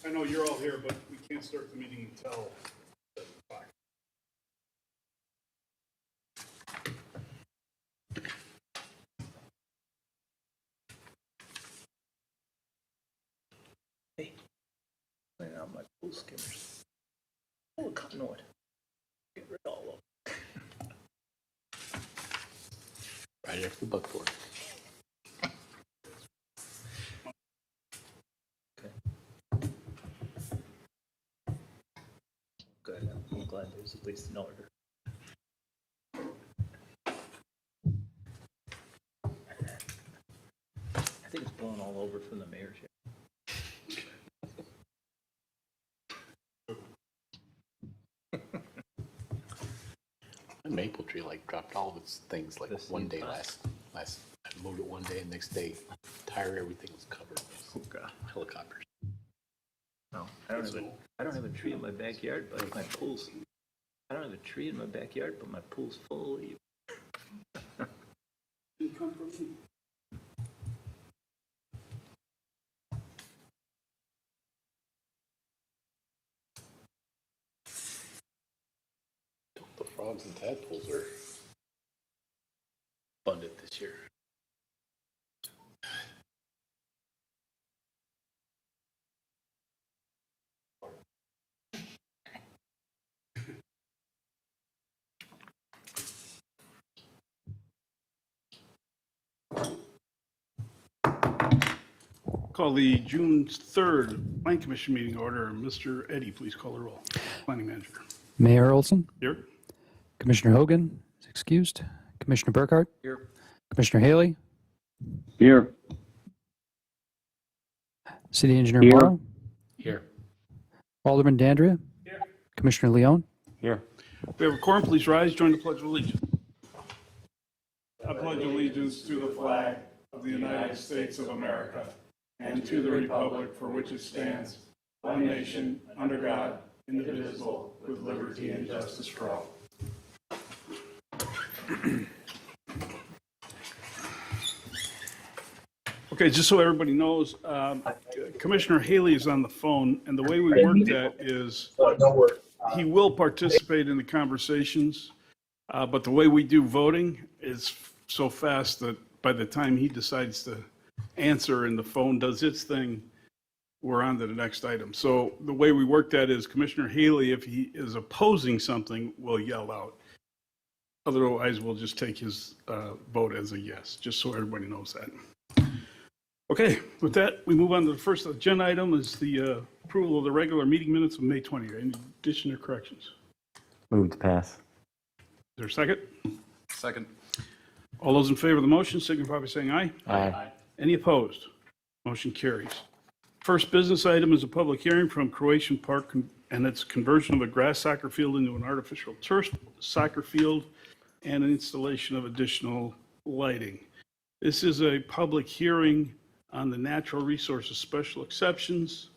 I know you're all here, but we can't start the meeting until 7 o'clock. Hey, clean out my pool skimmers. Oh, cotton wood. Get rid of all of them. Right after the buckboard. Good. I'm glad there's at least an order. I think it's blown all over from the mayor's chair. The maple tree like dropped all of its things like This one seems day fast. last. I moved it one day, and next day, tire everything was covered Oh, with God. helicopters. No, I don't have a tree in my backyard, but my pool's. I don't have a tree in my backyard, but my pool's full of leaves. Didn't come from me. The frogs and tadpoles are abundant this year. Call the June 3rd Plan Commission meeting order. Mr. Eddy, please call the roll. Planning manager. Mayor Olson, Here. Commissioner Hogan is excused, Commissioner Burkhardt, Here. Commissioner Haley, Here. City Engineer Here. Morrow, Here. Alderman Dandria, Commissioner Leone. Here. We have a quorum. Please rise. Join the Pledge of Allegiance. I pledge allegiance to the flag of the United States of America and to the republic for which it stands, one nation, under God, indivisible, with liberty and justice for all. Okay, just so everybody knows, Commissioner Haley is on the phone, and the way we work that is he will participate in the conversations, but the way we do voting is so fast that by the time he decides to answer and the phone does its thing, we're on to the next item. So the way we work that is Commissioner Haley, if he is opposing something, will yell out. Otherwise, we'll just take his vote as a yes, just so everybody knows that. Okay, with that, we move on to the first agenda item is the approval of the regular meeting minutes of May 20th. Any addition or corrections? Move to pass. Is there a second? Second. All those in favor of the motion signify by saying aye. Aye. Any opposed? Motion carries. First business item is a public hearing from Croatian Park and its conversion of a grass soccer field into an artificial turf soccer field and an installation of additional lighting. This is a public hearing on the natural resources special exceptions,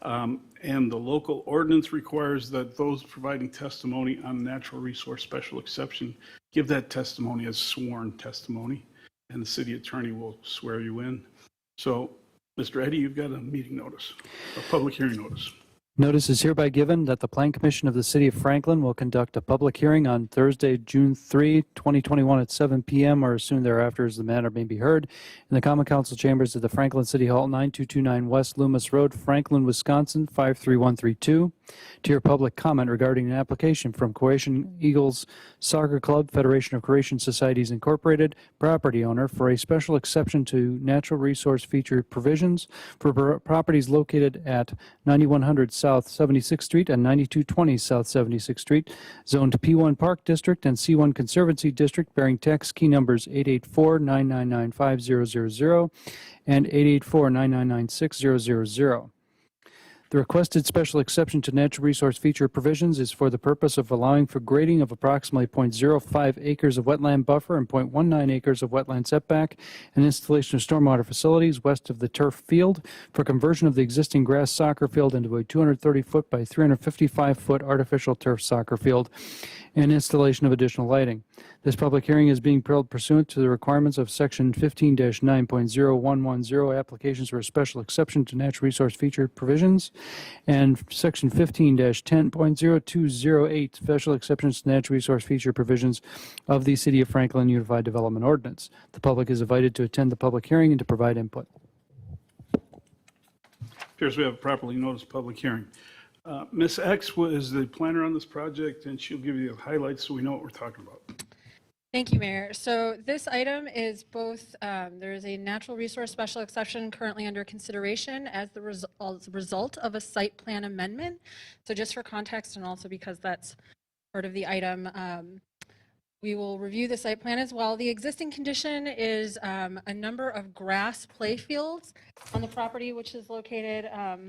and the local ordinance requires that those providing testimony on natural resource special exception give that testimony as sworn testimony, and the city attorney will swear you in. So, Mr. Eddy, you've got a meeting notice, a public hearing notice. Notice is hereby given that the Plan Commission of the City of Franklin will conduct a public hearing on Thursday, June 3, 2021 at 7 p.m. or as soon thereafter as the matter may be heard in the Common Council Chambers of the Franklin City Hall, 9229 West Loomis Road, Franklin, Wisconsin, 53132. To your public comment regarding an application from Croatian Eagles Soccer Club, Federation of Croatian Societies Incorporated, property owner for a special exception to natural resource feature provisions for properties located at 9100 South 76th Street and 9220 South 76th Street, zoned P1 Park District and C1 Conservancy District, bearing tax key numbers 884-999-5000 and 884-999-6000. The requested special exception to natural resource feature provisions is for the purpose of allowing for grading of approximately 0.05 acres of wetland buffer and 0.19 acres of wetland setback and installation of stormwater facilities west of the turf field for conversion of the existing grass soccer field into a 230-foot by 355-foot artificial turf soccer field and installation of additional lighting. This public hearing is being held pursuant to the requirements of Section 15-9.0110, applications for a special exception to natural resource feature provisions, and Section 15-10.0208, special exceptions to natural resource feature provisions of the City of Franklin Unified Development Ordinance. The public is invited to attend the public hearing and to provide input. Appears we have a properly noticed public hearing. Ms. X is the planner on this project, and she'll give you the highlights so we know what we're talking about. Thank you, Mayor. So this item is both, there is a natural resource special exception currently under consideration as the result of a site plan amendment. So just for context, and also because that's part of the item, we will review the site plan as well. The existing condition is a number of grass play fields on the property, which is located at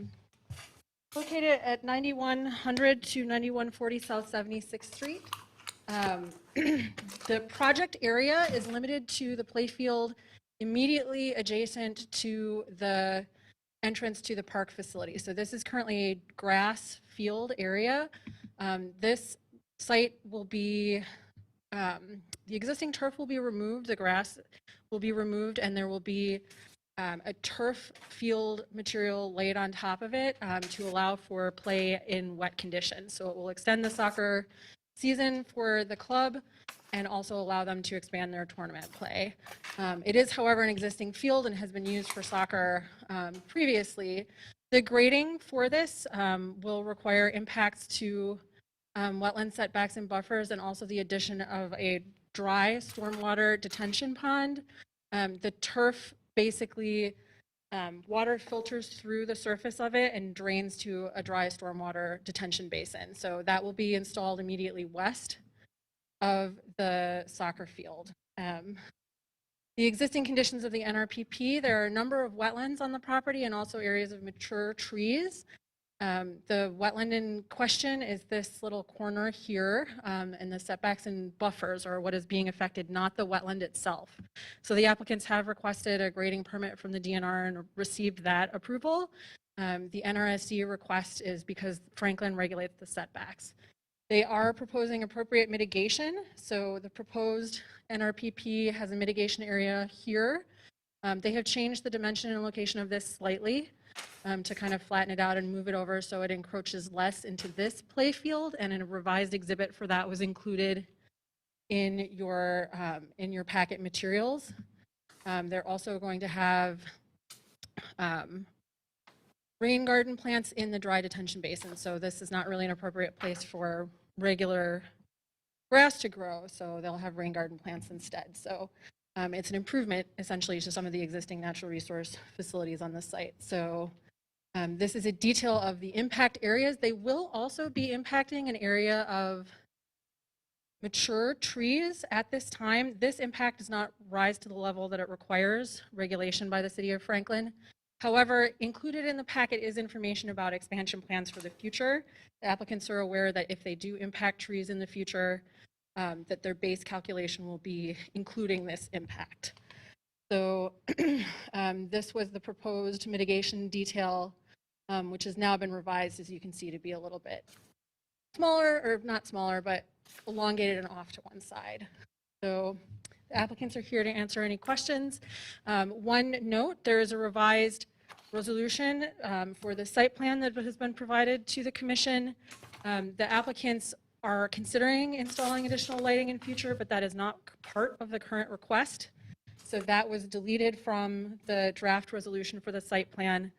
9100 to 9140 South 76th Street. The project area is limited to the playfield immediately adjacent to the entrance to the park facility. So this is currently a grass field area. This site will be, the existing turf will be removed, the grass will be removed, and there will be a turf field material laid on top of it to allow for play in wet conditions. So it will extend the soccer season for the club and also allow them to expand their tournament play. It is, however, an existing field and has been used for soccer previously. The grading for this will require impacts to wetland setbacks and buffers, and also the addition of a dry stormwater detention pond. The turf basically, water filters through the surface of it and drains to a dry stormwater detention basin. So that will be installed immediately west of the soccer field. The existing conditions of the NRPP, there are a number of wetlands on the property and also areas of mature trees. The wetland in question is this little corner here, and the setbacks and buffers are what is being affected, not the wetland itself. So the applicants have requested a grading permit from the DNR and received that approval. The NRSD request is because Franklin regulates the setbacks. They are proposing appropriate mitigation. So the proposed NRPP has a mitigation area here. They have changed the dimension and location of this slightly to kind of flatten it out and move it over so it encroaches less into this play field, and a revised exhibit for that was included in your packet materials. They're also going to have rain garden plants in the dry detention basin, so this is not really an appropriate place for regular grass to grow, so they'll have rain garden plants instead. So it's an improvement essentially to some of the existing natural resource facilities on the site. So this is a detail of the impact areas. They will also be impacting an area of mature trees at this time. This impact does not rise to the level that it requires regulation by the City of Franklin. However, included in the packet is information about expansion plans for the future. The applicants are aware that if they do impact trees in the future, that their base calculation will be including this impact. So this was the proposed mitigation detail, which has now been revised, as you can see, to be a little bit smaller, or not smaller, but elongated and off to one side. So the applicants are here to answer any questions. One note, there is a revised resolution for the site plan that has been provided to the commission. The applicants are considering installing additional lighting in future, but that is not part of the current request. So that was deleted from the draft resolution for the site plan.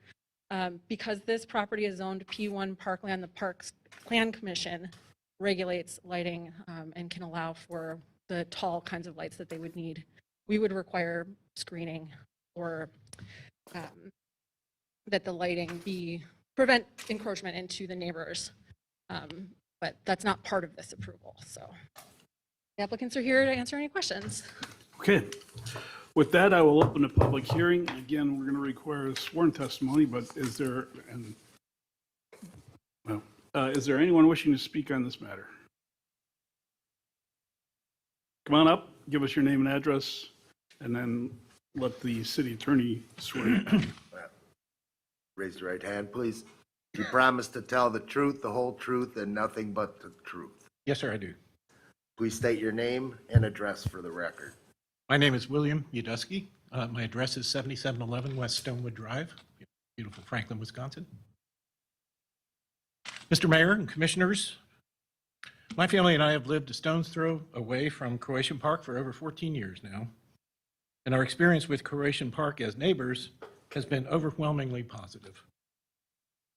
Because this property is zoned P1 Parkland, the Parks Plan Commission regulates lighting and can allow for the tall kinds of lights that they would need. We would require screening or that the lighting prevent encroachment into the neighbors. But that's not part of this approval. So the applicants are here to answer any questions. Okay. With that, I will open the public hearing. Again, we're going to require a sworn testimony, but is there anyone wishing to speak on this matter? Come on up, give us your name and address, and then let the city attorney swear you. Raise your right hand, please. You promise to tell the truth, the whole truth, and nothing but the truth. Yes, sir, I do. Please state your name and address for the record. My name is William Udusky. My address is 7711 West Stonewood Drive, beautiful Franklin, Wisconsin. Mr. Mayor and Commissioners, my family and I have lived a stone's throw away from Croatian Park for over 14 years now, and our experience with Croatian Park as neighbors has been overwhelmingly positive.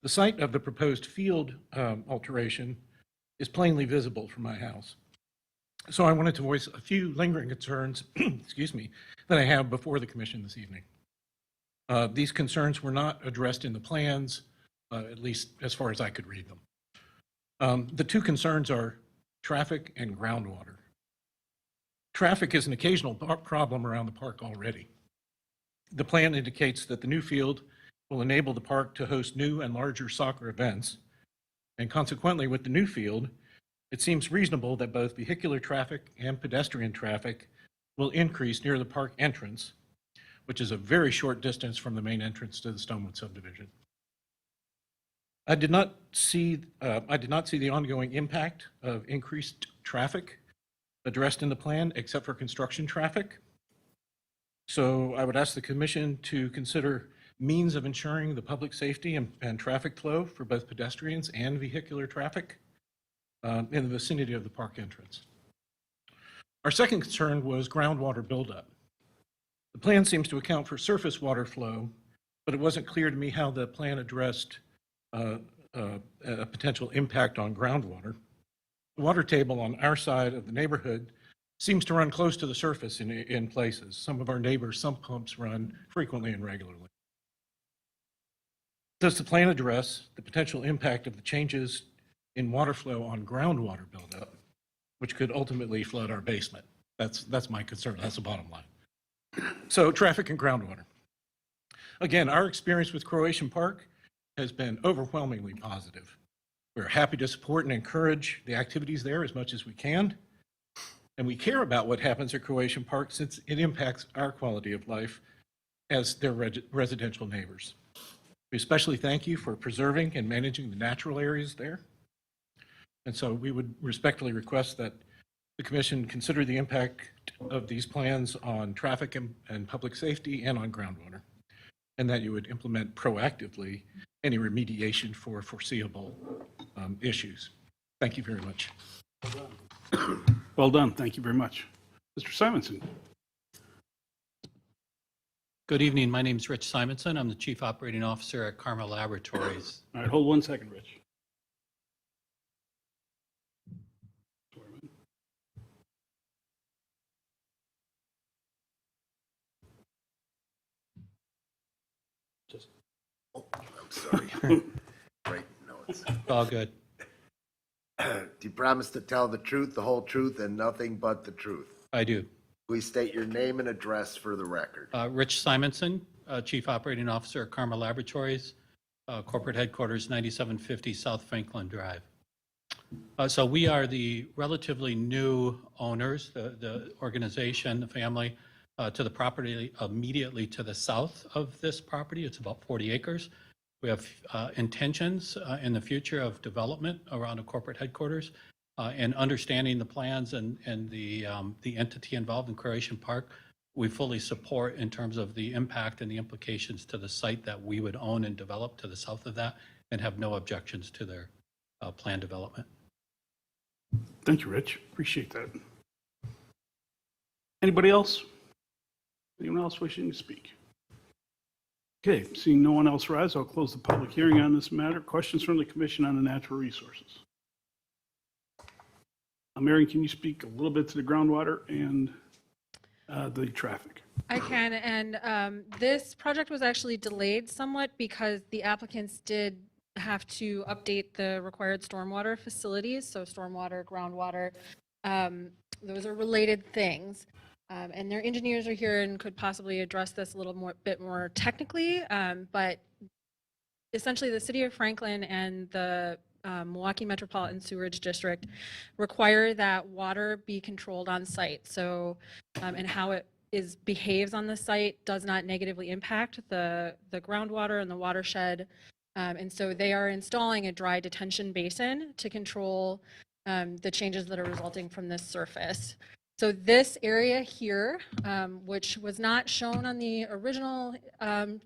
The site of the proposed field alteration is plainly visible from my house. So I wanted to voice a few lingering concerns, excuse me, that I have before the commission this evening. These concerns were not addressed in the plans, at least as far as I could read them. The two concerns are traffic and groundwater. Traffic is an occasional problem around the park already. The plan indicates that the new field will enable the park to host new and larger soccer events, and consequently with the new field, it seems reasonable that both vehicular traffic and pedestrian traffic will increase near the park entrance, which is a very short distance from the main entrance to the Stonewood subdivision. I did not see the ongoing impact of increased traffic addressed in the plan, except for construction traffic. So I would ask the commission to consider means of ensuring the public safety and traffic flow for both pedestrians and vehicular traffic in the vicinity of the park entrance. Our second concern was groundwater buildup. The plan seems to account for surface water flow, but it wasn't clear to me how the plan addressed a potential impact on groundwater. The water table on our side of the neighborhood seems to run close to the surface in places. Some of our neighbors' sump pumps run frequently and regularly. Does the plan address the potential impact of the changes in water flow on groundwater buildup, which could ultimately flood our basement? That's my concern. That's the bottom line. So traffic and groundwater. Again, our experience with Croatian Park has been overwhelmingly positive. We're happy to support and encourage the activities there as much as we can. And we care about what happens at Croatian Park since it impacts our quality of life as their residential neighbors. We especially thank you for preserving and managing the natural areas there. And so we would respectfully request that the commission consider the impact of these plans on traffic and public safety and on groundwater, and that you would implement proactively any remediation for foreseeable issues. Thank you very much. Well done. Thank you very much. Mr. Simonson. Good evening. My name is Rich Simonson. I'm the Chief Operating Officer at Karma Laboratories. All right, hold 1 second, Rich. I'm sorry. Right, no, it's. All good. Do you promise to tell the truth, the whole truth, and nothing but the truth? I do. Please state your name and address for the record. Rich Simonson, Chief Operating Officer at Karma Laboratories, corporate headquarters 9750 South Franklin Drive. So we are the relatively new owners, the organization, the family, to the property immediately to the south of this property. It's about 40 acres. We have intentions in the future of development around a corporate headquarters and understanding the plans and the entity involved in Croatian Park. We fully support in terms of the impact and the implications to the site that we would own and develop to the south of that, and have no objections to their plan development. Thank you, Rich. Appreciate that. Anybody else? Anyone else wishing to speak? Okay, seeing no one else rise, I'll close the public hearing on this matter. Questions from the Commission on the Natural Resources? Marion, can you speak a little bit to the groundwater and the traffic? I can, and this project was actually delayed somewhat because the applicants did have to update the required stormwater facilities, so stormwater, groundwater, those are related things. And their engineers are here and could possibly address this a little bit more technically, but essentially the City of Franklin and the Milwaukee Metropolitan Sewerage District require that water be controlled on site. So, and how it behaves on the site does not negatively impact the groundwater and the watershed. And so they are installing a dry detention basin to control the changes that are resulting from this surface. So this area here, which was not shown on the original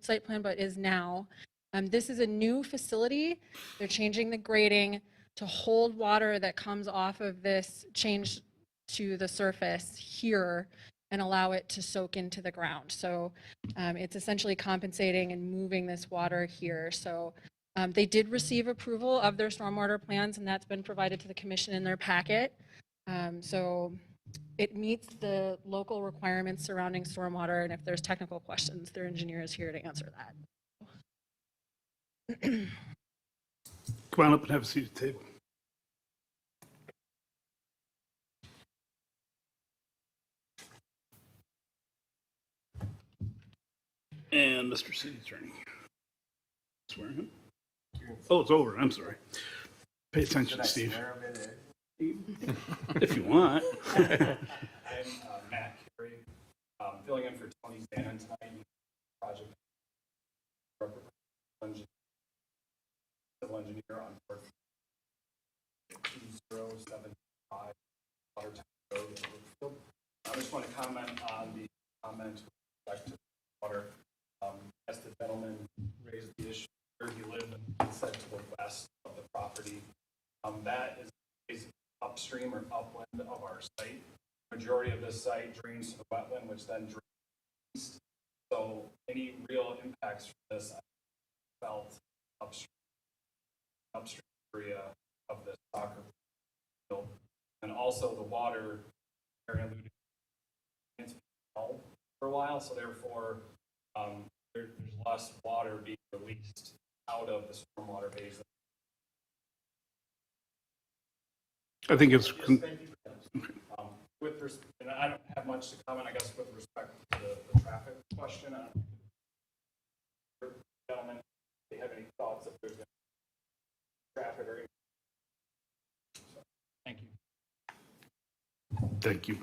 site plan, but is now, this is a new facility. They're changing the grading to hold water that comes off of this change to the surface here and allow it to soak into the ground. So it's essentially compensating and moving this water here. So they did receive approval of their stormwater plans, and that's been provided to the commission in their packet. So it meets the local requirements surrounding stormwater, and if there's technical questions, their engineer is here to answer that. Come on up and have a seat at the table. And Mr. City Attorney. Swearing him? Oh, it's over. I'm sorry. Pay attention, Steve. If you want. I'm Matt Carey, filling in for Tony Bannon tonight. Project civil engineer on board 2075 Watertown Road in Brookfield. I just want to comment on the comment with respect to water. As the gentleman raised the issue where he lived and said to the west of the property, that is basically upstream or upland of our site. Majority of this site drains to the wetland, which then drains east. So any real impacts from this I felt upstream area of the soccer field, and also the water area alluded to, it's been held for a while, so therefore there's less water being released out of the stormwater basin. I think it's, Thank you for that. And I don't have much to comment, I guess, with respect to the traffic question. Gentlemen, do you have any thoughts if there's traffic or? Thank you. thank you.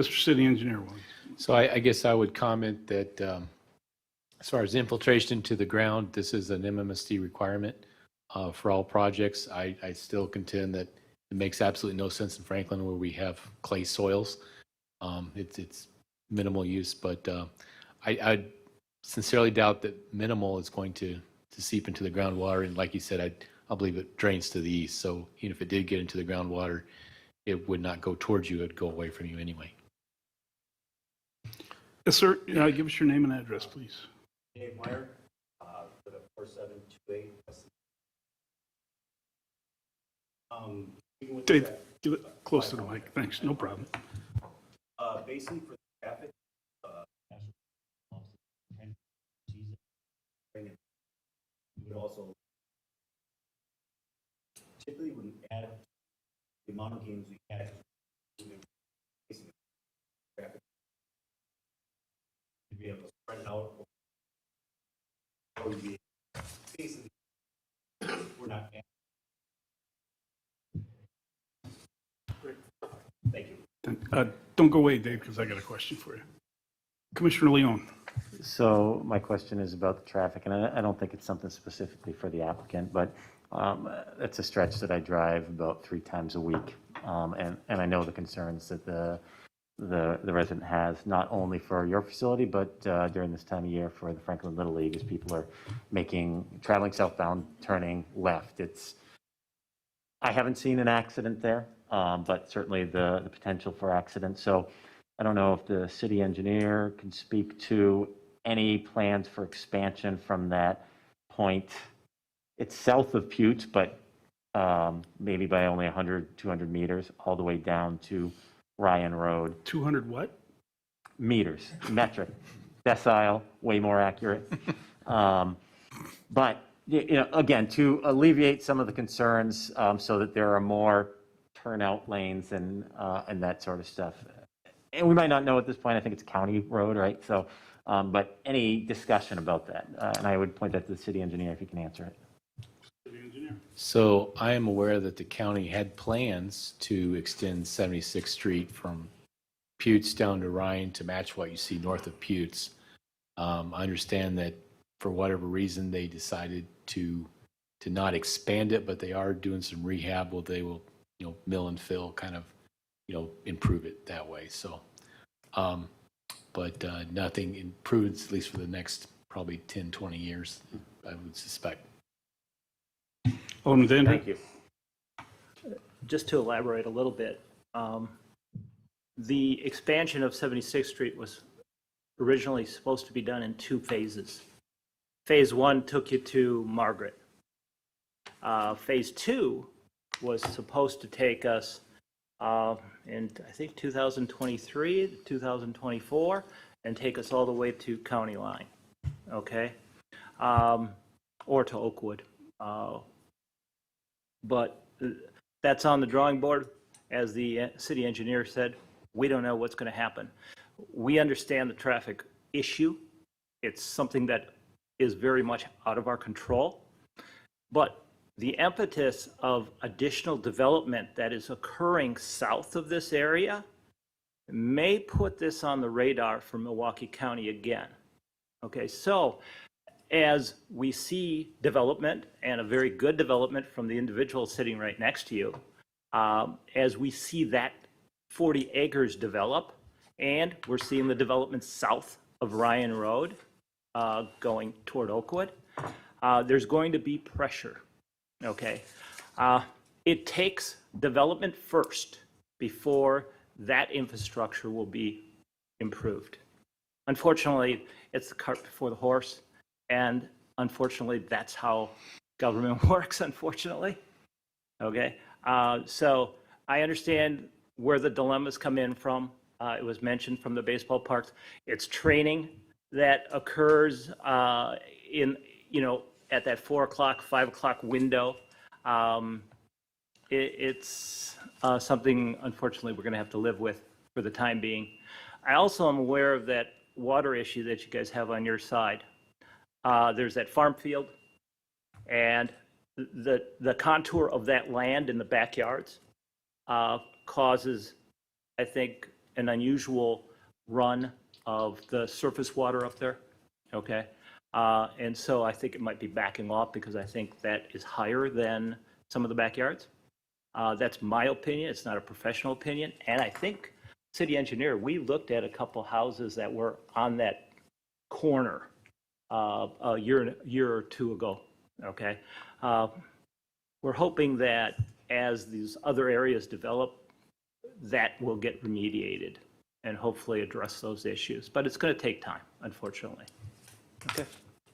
Mr. City Engineer Williams. So I guess I would comment that as far as infiltration to the ground, this is an MMSD requirement for all projects. I still contend that it makes absolutely no sense in Franklin where we have clay soils. It's minimal use, but I sincerely doubt that minimal is going to seep into the groundwater. And like you said, I believe it drains to the east. So even if it did get into the groundwater, it would not go towards you. It would go away from you anyway. Yes, sir. Give us your name and address, please. Dave Meyer, for the 4728. Dave, give it close to the mic. Thanks. No problem. Basically for the traffic, we would also typically would add the amount of games we had to traffic to be able to spread it out. Or we'd be basically we're not. Great. Thank you. Don't go away, Dave, because I got a question for you. Commissioner Leon. So my question is about the traffic, and I don't think it's something specifically for the applicant, but it's a stretch that I drive about 3 times a week, and I know the concerns that the resident has, not only for your facility, but during this time of year for the Franklin Little League, as people are traveling southbound, turning left. I haven't seen an accident there, but certainly the potential for accidents. So I don't know if the city engineer can speak to any plans for expansion from that point. It's south of Butte, but maybe by only 100, 200 meters, all the way down to Ryan Road. 200 what? Meters, metric, decile, way more accurate. But again, to alleviate some of the concerns, so that there are more turnout lanes and that sort of stuff. And we might not know at this point. I think it's county road, right? So, but any discussion about that, and I would point that to the city engineer if he can answer it. City Engineer. So I am aware that the county had plans to extend 76th Street from Buttes down to Ryan to match what you see north of Buttes. I understand that for whatever reason they decided to not expand it, but they are doing some rehab. Well, they will, mill and fill, kind of, improve it that way. So, but nothing improves, at least for the next probably 10, 20 years, I would suspect. Alderman Dandridge? Thank you. Just to elaborate a little bit, the expansion of 76th Street was originally supposed to be done in 2 phases. Phase 1 took you to Margaret. Phase 2 was supposed to take us in, I think, 2023, 2024, and take us all the way to County Line, okay? Or to Oakwood. But that's on the drawing board. As the city engineer said, we don't know what's going to happen. We understand the traffic issue. It's something that is very much out of our control. But the impetus of additional development that is occurring south of this area may put this on the radar for Milwaukee County again. Okay, so as we see development, and a very good development from the individual sitting right next to you, as we see that 40 acres develop, and we're seeing the development south of Ryan Road going toward Oakwood, there's going to be pressure, okay? It takes development first before that infrastructure will be improved. Unfortunately, it's the cart before the horse. And unfortunately, that's how government works, unfortunately. Okay, so I understand where the dilemmas come in from. It was mentioned from the baseball parks. It's training that occurs in, at that 4 o'clock, 5 o'clock window. It's something, unfortunately, we're going to have to live with for the time being. I also am aware of that water issue that you guys have on your side. There's that farm field, and the contour of that land in the backyards causes, I think, an unusual run of the surface water up there, okay? And so I think it might be backing off because I think that is higher than some of the backyards. That's my opinion. It's not a professional opinion. And I think, city engineer, we looked at a couple houses that were on that corner a year or two ago, okay? We're hoping that as these other areas develop, that will get remediated and hopefully address those issues. But it's going to take time, unfortunately. Okay,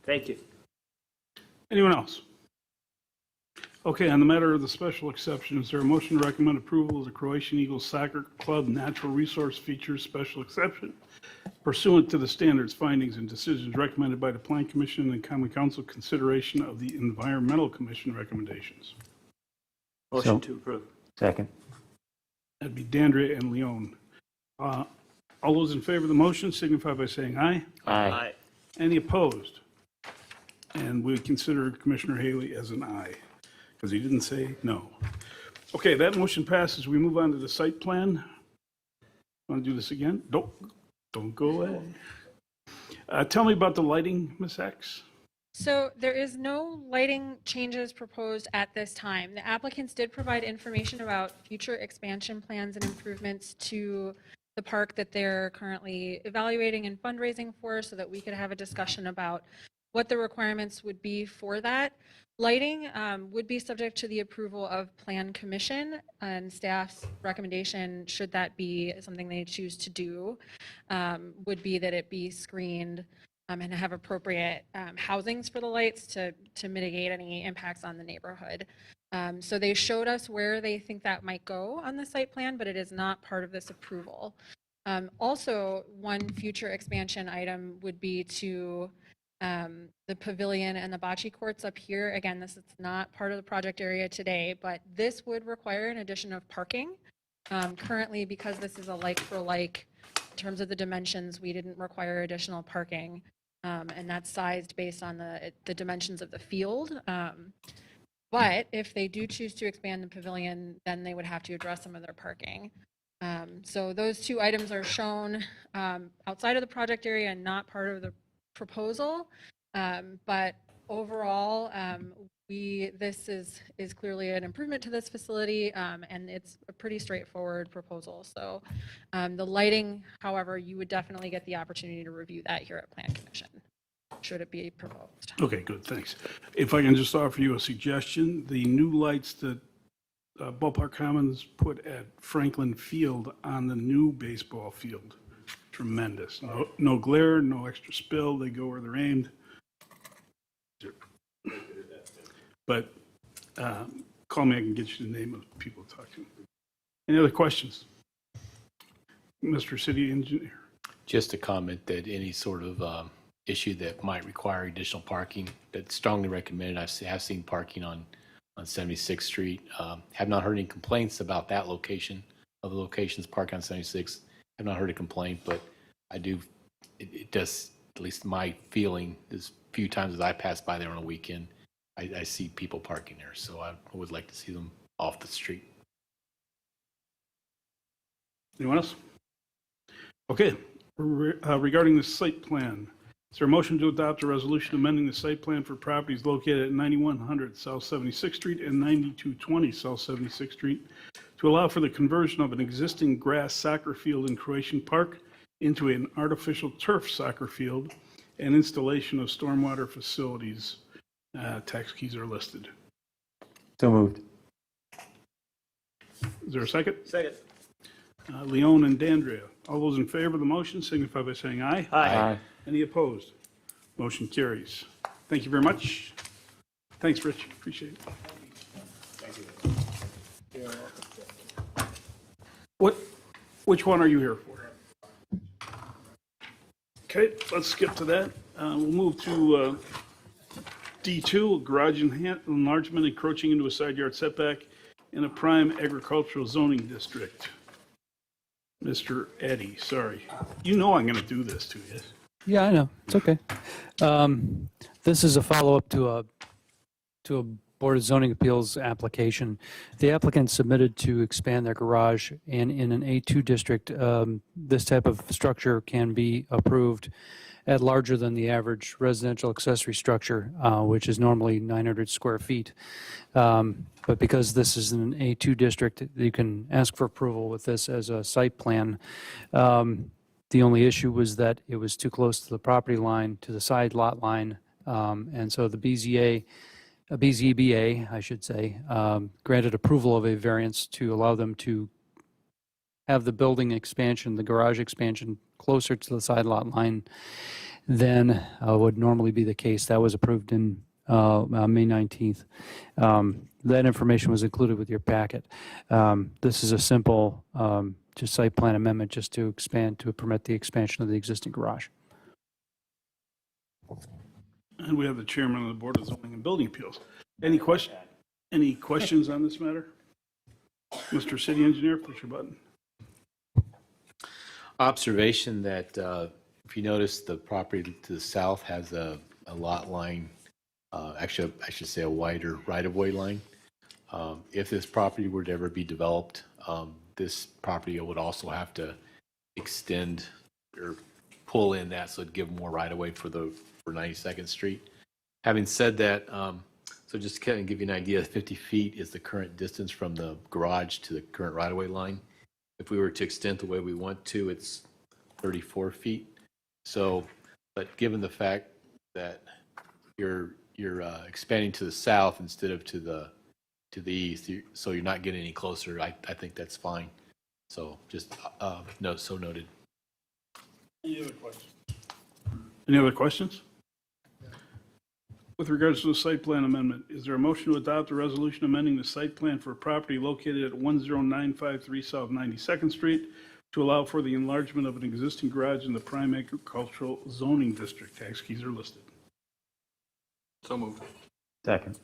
thank you. Anyone else? Okay, on the matter of the special exception, is there a motion to recommend approval of the Croatian Eagles Soccer Club Natural Resource Features Special Exception pursuant to the standards, findings, and decisions recommended by the Plan Commission and Common Council, consideration of the Environmental Commission recommendations? Motion to approve. Second. That'd be Dandria and Leon. All those in favor of the motion signify by saying aye. Aye. Any opposed? And we consider Commissioner Haley as an aye, because he didn't say no. Okay, that motion passes. We move on to the site plan. Want to do this again? Don't go away. Tell me about the lighting, Ms. X. So there is no lighting changes proposed at this time. The applicants did provide information about future expansion plans and improvements to the park that they're currently evaluating and fundraising for, so that we could have a discussion about what the requirements would be for that. Lighting would be subject to the approval of Plan Commission, and staff's recommendation, should that be something they choose to do, would be that it be screened and have appropriate housings for the lights to mitigate any impacts on the neighborhood. So they showed us where they think that might go on the site plan, but it is not part of this approval. Also, one future expansion item would be to the pavilion and the bocce courts up here. Again, this is not part of the project area today, but this would require an addition of parking. Currently, because this is a like for like, in terms of the dimensions, we didn't require additional parking. And that's sized based on the dimensions of the field. But if they do choose to expand the pavilion, then they would have to address some of their parking. So those two items are shown outside of the project area and not part of the proposal. But overall, This is clearly an improvement to this facility, and it's a pretty straightforward proposal. So the lighting, however, you would definitely get the opportunity to review that here at Plan Commission, should it be proposed. Okay, good, thanks. If I can just offer you a suggestion, the new lights that Ballpark Commons put at Franklin Field on the new baseball field, tremendous. No glare, no extra spill, they go where they're aimed. But call me, I can get you the name of people to talk to. Any other questions? Mr. City Engineer? Just a comment that any sort of issue that might require additional parking, that's strongly recommended. Have seen parking on 76th Street. Have not heard any complaints about that location, other locations park on 76. Have not heard a complaint, but I do, it does, at least my feeling is few times as I pass by there on a weekend, I see people parking there, so I would like to see them off the street. Anyone else? Okay, regarding the site plan, is there a motion to adopt a resolution amending the site plan for properties located at 9100 South 76th Street and 9220 South 76th Street to allow for the conversion of an existing grass soccer field in Croatian Park into an artificial turf soccer field and installation of stormwater facilities? Tax keys are listed. So moved. Is there a second? Second. Leon and Dandria. All those in favor of the motion signify by saying aye. Aye. Any opposed? Motion carries. Thank you very much. Thanks, Rich. Appreciate it. Which one are you here for? Okay, let's skip to that. We'll move to D2, garage enlargement encroaching into a side yard setback in a prime agricultural zoning district. Mr. Eddy, sorry. You know I'm going to do this to you. Yeah, I know. It's okay. This is a follow-up to a Board of Zoning Appeals application. The applicant submitted to expand their garage, and in an A2 district, this type of structure can be approved at larger than the average residential accessory structure, which is normally 900 square feet. But because this is an A2 district, you can ask for approval with this as a site plan. The only issue was that it was too close to the property line, to the side lot line. And so the BZBA, I should say, granted approval of a variance to allow them to have the building expansion, the garage expansion closer to the side lot line than would normally be the case. That was approved in May 19th. That information was included with your packet. This is a simple just site plan amendment just to expand, to permit the expansion of the existing garage. And we have the chairman of the Board of Zoning and Building Appeals. Any questions on this matter? Mr. City Engineer, push your button. Observation that if you notice, the property to the south has a lot line, actually, I should say a wider right-of-way line. If this property were to ever be developed, this property would also have to extend or pull in that, so it'd give more right-of-way for 92nd Street. Having said that, so just to kind of give you an idea, 50 feet is the current distance from the garage to the current right-of-way line. If we were to extend the way we want to, it's 34 feet. So, but given the fact that you're expanding to the south instead of to the east, so you're not getting any closer, I think that's fine. So just so noted. Any other questions? Any other questions? With regards to the site plan amendment, is there a motion to adopt a resolution amending the site plan for a property located at 10953 South 92nd Street to allow for the enlargement of an existing garage in the prime agricultural zoning district? Tax keys are listed. So moved. Second.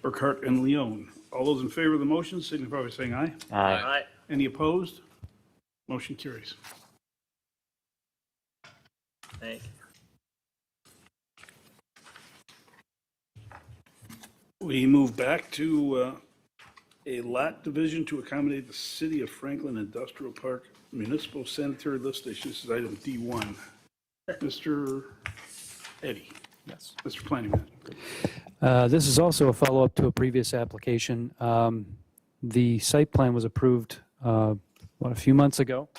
Burkhart and Leon. All those in favor of the motion signify by saying aye. Aye. Any opposed? Motion carries. Thank you. We move back to a lot division to accommodate the City of Franklin Industrial Park Municipal Sanitary Lift Station. This is item D1. Mr. Eddy. Yes. Mr. Planning. This is also a follow-up to a previous application. The site plan was approved, a few months ago.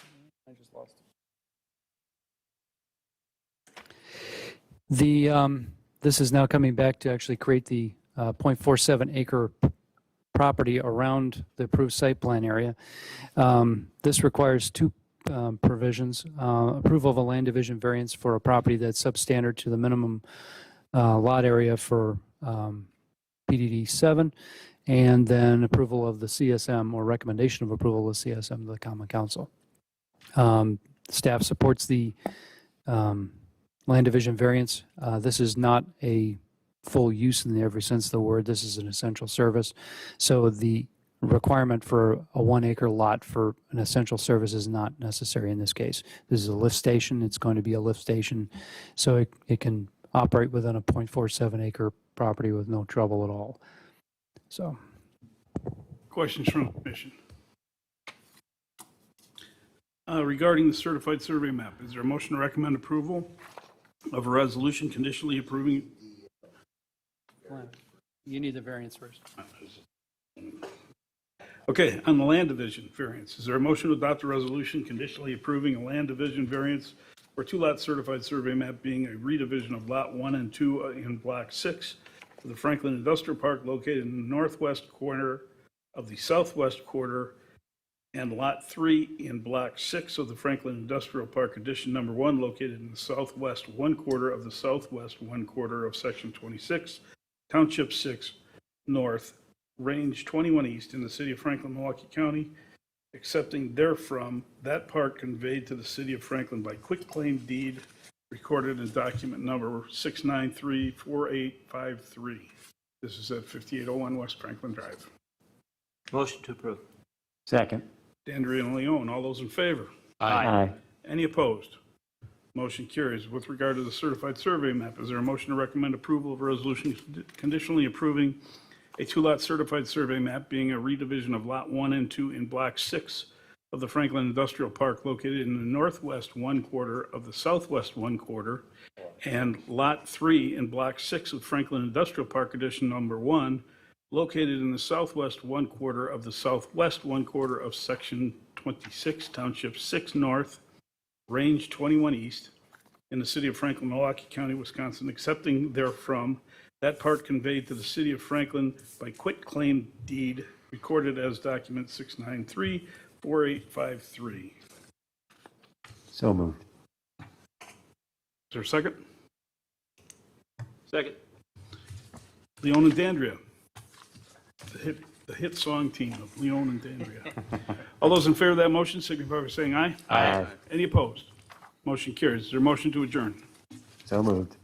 I just lost it. This is now coming back to actually create the 0.47 acre property around the approved site plan area. This requires two provisions: approval of a land division variance for a property that's substandard to the minimum lot area for PDD 7, and then approval of the CSM, or recommendation of approval of the CSM to the Common Council. Staff supports the land division variance. This is not a full use in every sense of the word. This is an essential service. So the requirement for a 1 acre lot for an essential service is not necessary in this case. This is a lift station. It's going to be a lift station. So it can operate within a 0.47 acre property with no trouble at all. So. Questions from the commission? Regarding the certified survey map, is there a motion to recommend approval of a resolution conditionally approving? You need the variance first. Okay, on the land division variance, is there a motion to adopt a resolution conditionally approving a land division variance for 2-lot certified survey map being a redivision of Lot 1 and 2 in Block 6 of the Franklin Industrial Park located in the northwest corner of the southwest quarter, and Lot 3 in Block 6 of the Franklin Industrial Park Addition Number 1 located in the southwest 1/4 of the southwest 1/4 of Section 26, Township 6 North, Range 21 East in the city of Franklin, Milwaukee County, accepting therefrom that part conveyed to the city of Franklin by quitclaim deed recorded in document number 6934853. This is at 5801 West Franklin Drive. Motion to approve. Second. Dandria and Leon, all those in favor? Aye. Any opposed? Motion carries. With regard to the certified survey map, is there a motion to recommend approval of a resolution conditionally approving a 2-lot certified survey map being a redivision of Lot 1 and 2 in Block 6 of the Franklin Industrial Park located in the northwest 1/4 of the southwest 1/4, and Lot 3 in Block 6 of Franklin Industrial Park Addition Number 1 located in the southwest 1/4 of the southwest 1/4 of Section 26, Township 6 North, Range 21 East, in the city of Franklin, Milwaukee County, Wisconsin, accepting therefrom that part conveyed to the city of Franklin by quitclaim deed recorded as document 6934853. So moved. Is there a second? Second. Leon and Dandria, the hit song team of Leon and Dandria. All those in favor of that motion signify by saying aye. Aye. Any opposed? Motion carries. Is there a motion to adjourn? So moved.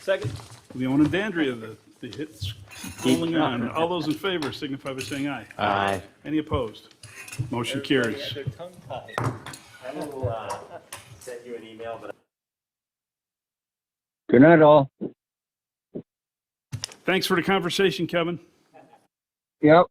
Second. Leon and Dandria, the hits rolling on. All those in favor signify by saying aye. Aye. Any opposed? Motion carries. Their tongue tied. I will send you an email, but Good night, all. Thanks for the conversation, Kevin. Yep.